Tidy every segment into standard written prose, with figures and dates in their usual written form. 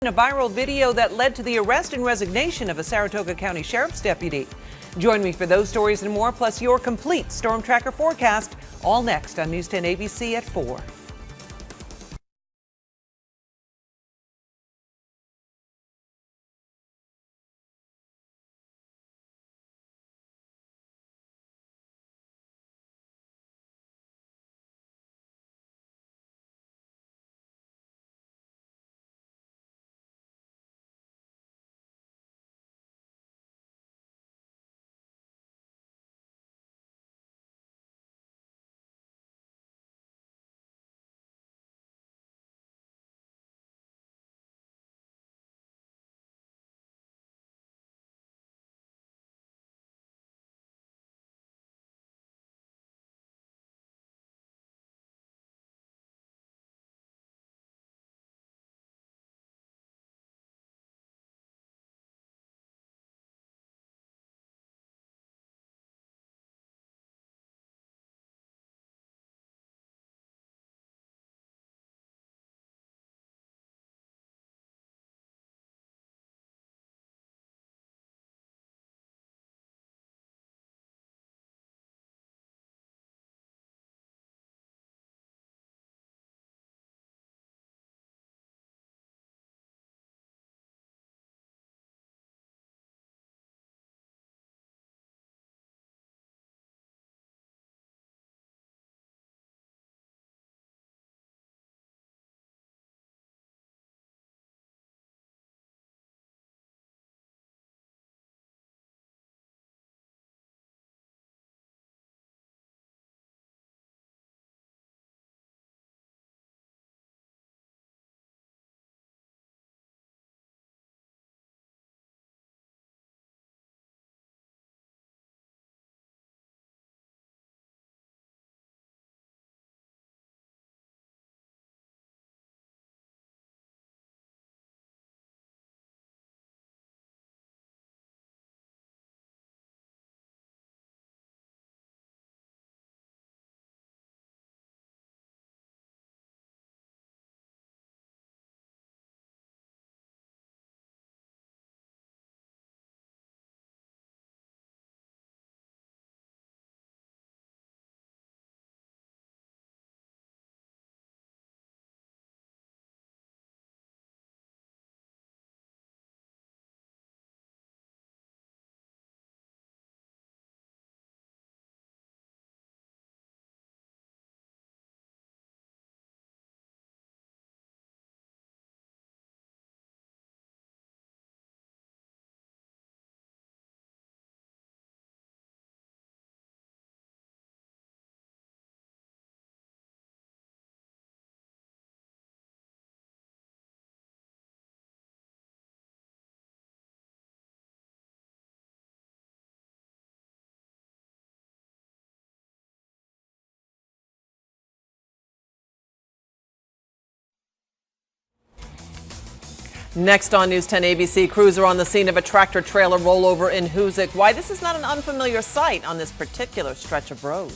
A viral video that led to the arrest and resignation of a Saratoga County Sheriff's deputy. Join me for those stories and more, plus your complete Storm Tracker forecast, all next on News 10 ABC at 4. Next on News 10 ABC, crews are on the scene of a tractor trailer rollover in Hoosick. Why this is not an unfamiliar sight on this particular stretch of road.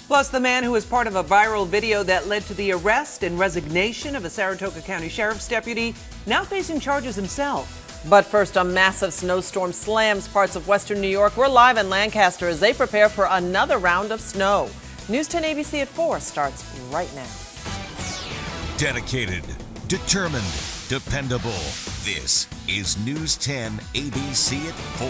Plus, the man who was part of a viral video that led to the arrest and resignation of a Saratoga County Sheriff's deputy, now facing charges himself. But first, a massive snowstorm slams parts of western New York. We're live in Lancaster as they prepare for another round of snow. News 10 ABC at 4 starts right now. Dedicated, determined, dependable. This is News 10 ABC at 4.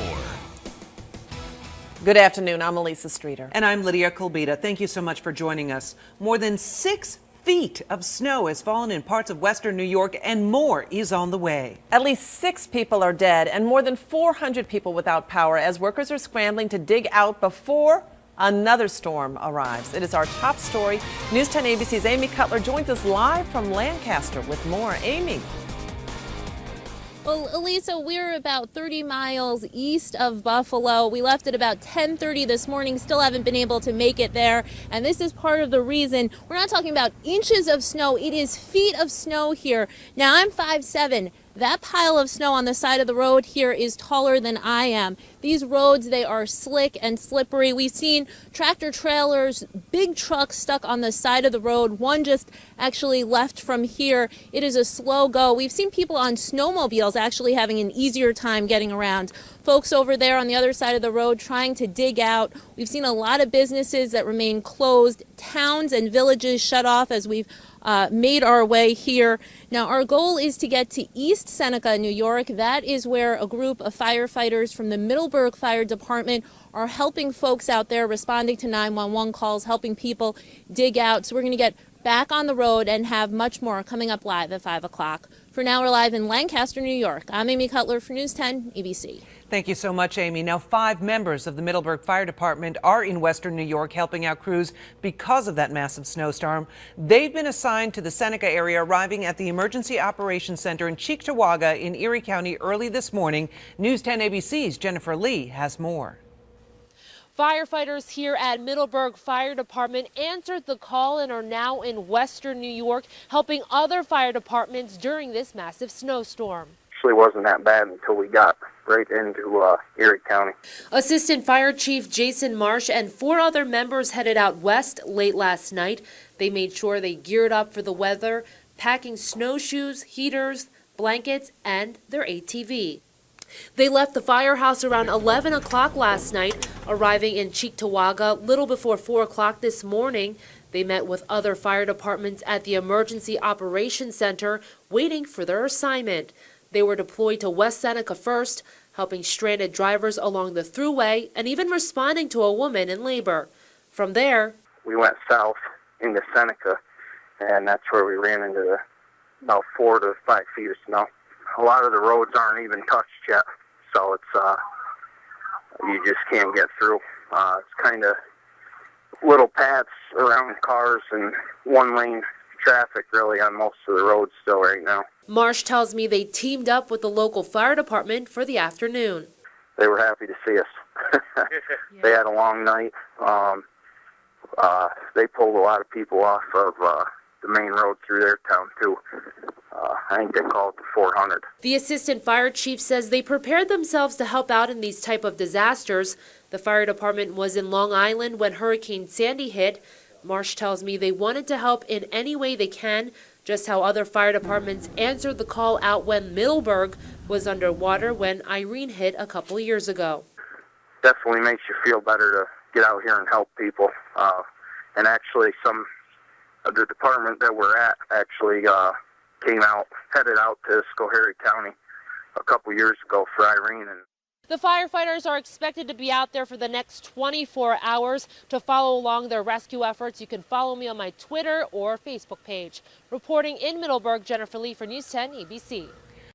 Good afternoon. I'm Elisa Streeter. And I'm Lydia Colbita. Thank you so much for joining us. More than 6 feet of snow has fallen in parts of western New York, and more is on the way. At least 6 people are dead and more than 400 people without power as workers are scrambling to dig out before another storm arrives. It is our top story. News 10 ABC's Amy Cutler joins us live from Lancaster with more. Amy. Well, Elisa, we're about 30 miles east of Buffalo. We left at about 10:30 this morning, still haven't been able to make it there. And this is part of the reason we're not talking about inches of snow. It is feet of snow here. Now, I'm 5'7". That pile of snow on the side of the road here is taller than I am. These roads, they are slick and slippery. We've seen tractor trailers, big trucks stuck on the side of the road. One just actually left from here. It is a slow go. We've seen people on snowmobiles actually having an easier time getting around. Folks over there on the other side of the road trying to dig out. We've seen a lot of businesses that remain closed, towns and villages shut off as we've made our way here. Now, our goal is to get to East Seneca, New York. That is where a group of firefighters from the Middleburg Fire Department are helping folks out there, responding to 911 calls, helping people dig out. So we're going to get back on the road and have much more coming up live at 5 o'clock. For now, we're live in Lancaster, New York. I'm Amy Cutler for News 10 ABC. Thank you so much, Amy. Now, 5 members of the Middleburg Fire Department are in Western New York helping out crews because of that massive snowstorm. They've been assigned to the Seneca area, arriving at the Emergency Operations Center in Cheektowaga in Erie County early this morning. News 10 ABC's Jennifer Lee has more. Firefighters here at Middleburg Fire Department answered the call and are now in Western New York helping other fire departments during this massive snowstorm. Actually wasn't that bad until we got right into Erie County. Assistant Fire Chief Jason Marsh and 4 other members headed out west late last night. They made sure they geared up for the weather, packing snowshoes, heaters, blankets, and their ATV. They left the firehouse around 11 o'clock last night, arriving in Cheektowaga little before 4 o'clock this morning. They met with other fire departments at the Emergency Operations Center, waiting for their assignment. They were deployed to West Seneca first, helping stranded drivers along the thruway and even responding to a woman in labor. From there, we went south into Seneca, and that's where we ran into about 4 to 5 feet of snow. A lot of the roads aren't even touched yet, so it's you just can't get through. It's kind of little paths around cars and one-lane traffic really on most of the roads still right now. Marsh tells me they teamed up with the local fire department for the afternoon. They were happy to see us. They had a long night. They pulled a lot of people off of the main road through their town too. I think they called it 400. The assistant fire chief says they prepared themselves to help out in these type of disasters. The fire department was in Long Island when Hurricane Sandy hit. Marsh tells me they wanted to help in any way they can, just how other fire departments answered the call out when Middleburg was underwater when Irene hit a couple years ago. Definitely makes you feel better to get out here and help people. And actually some of the department that we're at actually headed out to Schoharie County a couple years ago for Irene. And the firefighters are expected to be out there for the next 24 hours. To follow along their rescue efforts, you can follow me on my Twitter or Facebook page. Reporting in Middleburg, Jennifer Lee for News 10 ABC.